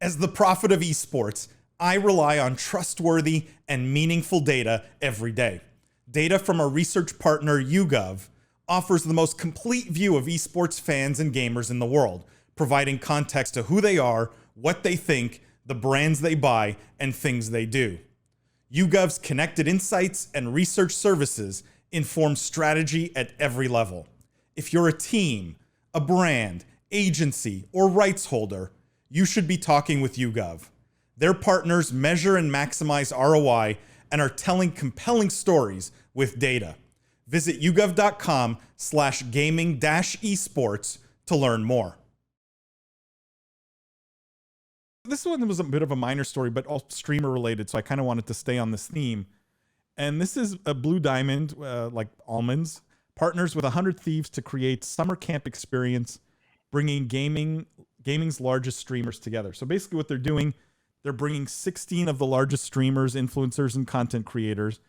As the prophet of esports, I rely on trustworthy and meaningful data every day. Data from our research partner YouGov offers the most complete view of esports fans and gamers in the world, providing context to who they are, what they think, the brands they buy, and things they do. YouGov's connected insights and research services inform strategy at every level. If you're a team, a brand, agency, or rights holder, you should be talking with YouGov. Their partners measure and maximize ROI and are telling compelling stories with data. Visit yougov.com/gaming-esports to learn more. This one was a bit of a minor story, but all streamer related, so I kind of wanted to stay on this theme. And this is a Blue Diamond, like almonds, partners with 100Thieves to create summer camp experience, bringing gaming's largest streamers together. So basically what they're doing, they're bringing 16 of the largest streamers, influencers, and content creators.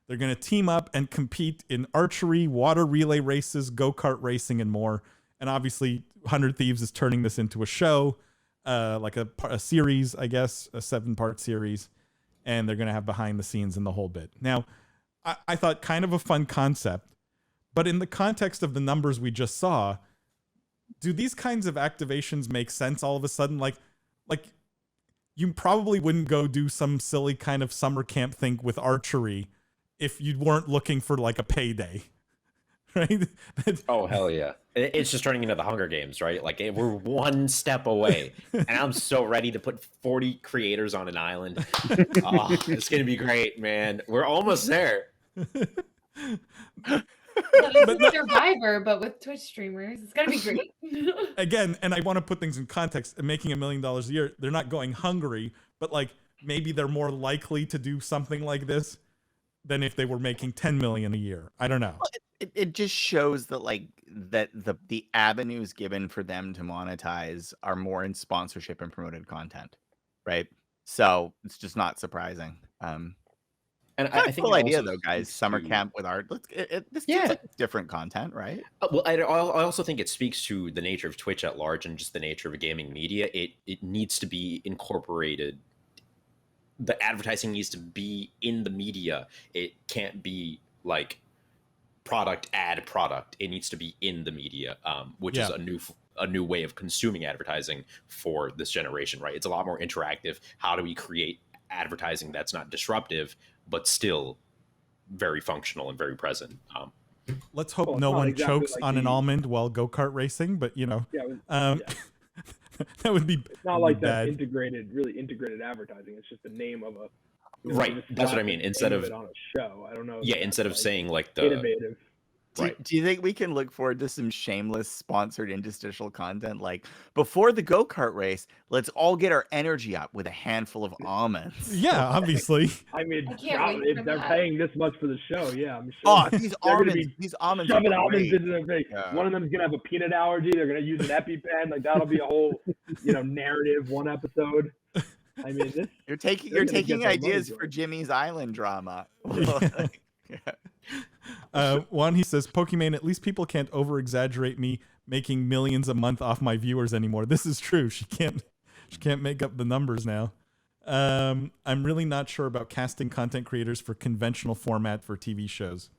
They're going to team up and compete in archery, water relay races, go-kart racing, and more. And obviously 100Thieves is turning this into a show, like a series, I guess, a 7-part series. And they're going to have behind the scenes and the whole bit. Now, I thought kind of a fun concept, but in the context of the numbers we just saw, do these kinds of activations make sense all of a sudden? Like you probably wouldn't go do some silly kind of summer camp thing with archery if you weren't looking for like a payday, right? Oh, hell yeah. It's just turning into the Hunger Games, right? Like we're one step away and I'm so ready to put 40 creators on an island. Oh, it's going to be great, man. We're almost there. But Survivor, but with Twitch streamers. It's gonna be great. Again, and I want to put things in context. Making $1 million a year, they're not going hungry, but like maybe they're more likely to do something like this than if they were making 10 million a year. I don't know. It just shows that the avenues given for them to monetize are more in sponsorship and promoted content, right? So it's just not surprising. And I think cool idea though, guys. Summer camp with art. This seems like different content, right? Well, I also think it speaks to the nature of Twitch at large and just the nature of gaming media. It needs to be incorporated. The advertising needs to be in the media. It can't be like product. It needs to be in the media, which is a new way of consuming advertising for this generation, right? It's a lot more interactive. How do we create advertising that's not disruptive but still very functional and very present? Let's hope no one chokes on an almond while go-kart racing, but you know, that would be it's not like bad. that really integrated advertising. It's just the name of a right. That's what I mean. Instead of it on a show, I don't know. Yeah, instead of saying like the innovative. Do you think we can look forward to some shameless sponsored interstitial content? Like before the go-kart race, let's all get our energy up with a handful of almonds. Yeah, obviously. I mean, if they're paying this much for the show, yeah, I'm sure. Oh, these almonds shoving almonds into their face. Yeah. One of them is gonna have a peanut allergy. They're gonna use an EpiPen. Like that'll be a whole, narrative, one episode. I mean, you're taking ideas for Jimmy's Island drama. One, he says, Pokimane, at least people can't over-exaggerate me making millions a month off my viewers anymore. This is true. She can't make up the numbers now. I'm really not sure about casting content creators for conventional format for TV shows.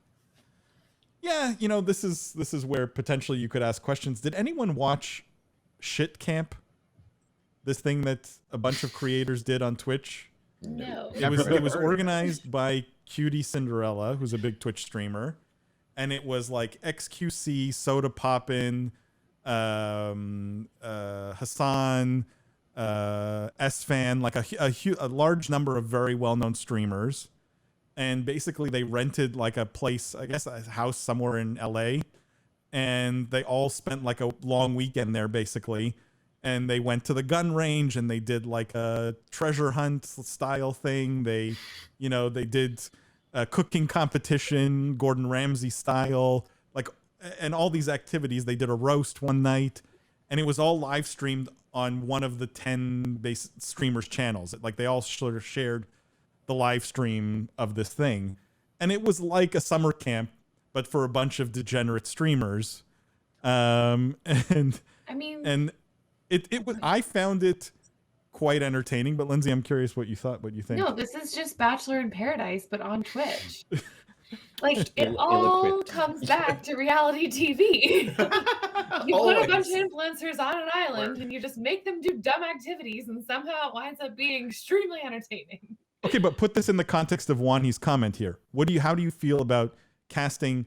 Yeah, this is where potentially you could ask questions. Did anyone watch Shit Camp? This thing that a bunch of creators did on Twitch? No. It was organized by Cutie Cinderella, who's a big Twitch streamer, and it was like XQC, Soda Poppin', Hassan, S-Fan, like a large number of very well-known streamers, and basically they rented like a place, I guess a house somewhere in LA, and they all spent like a long weekend there basically. And they went to the gun range and they did like a treasure hunt style thing. They did a cooking competition, Gordon Ramsay style, and all these activities. They did a roast one night, and it was all live streamed on one of the 10 base streamers channels. Like they all sort of shared the live stream of this thing. And it was like a summer camp, but for a bunch of degenerate streamers. I found it quite entertaining. But Lindsay, I'm curious what you thought, what you think. No, this is just Bachelor in Paradise, but on Twitch. Like, it Ill- all ill-equipped. comes back to reality TV. You put a bunch of Always. influencers on an island and you just make them do dumb activities, and somehow it winds up being extremely entertaining. Okay, but put this in the context of Juanji's comment here. How do you feel about casting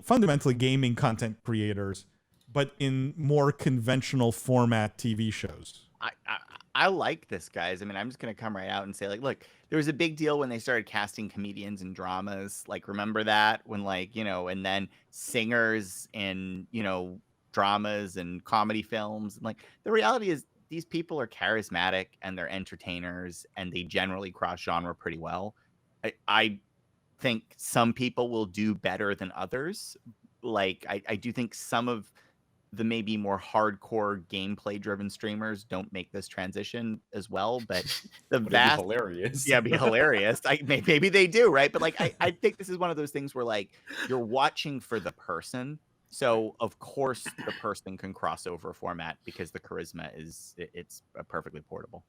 fundamentally gaming content creators, but in more conventional format TV shows? I like this, guys. I mean, I'm just gonna come right out and say, like, look, there was a big deal when they started casting comedians in dramas. Like, remember that when, like, and then singers in, dramas and comedy films. And like, the reality is these people are charismatic and they're entertainers and they generally cross genre pretty well. I think some people will do better than others. Like, I do think some of the maybe more hardcore gameplay driven streamers don't make this transition as well, but the But it'd be vast hilarious. yeah, it'd be hilarious. Maybe they do, right? But like, I think this is one of those things where like you're watching for the person. So of course the person can cross over format because the charisma it's perfectly portable.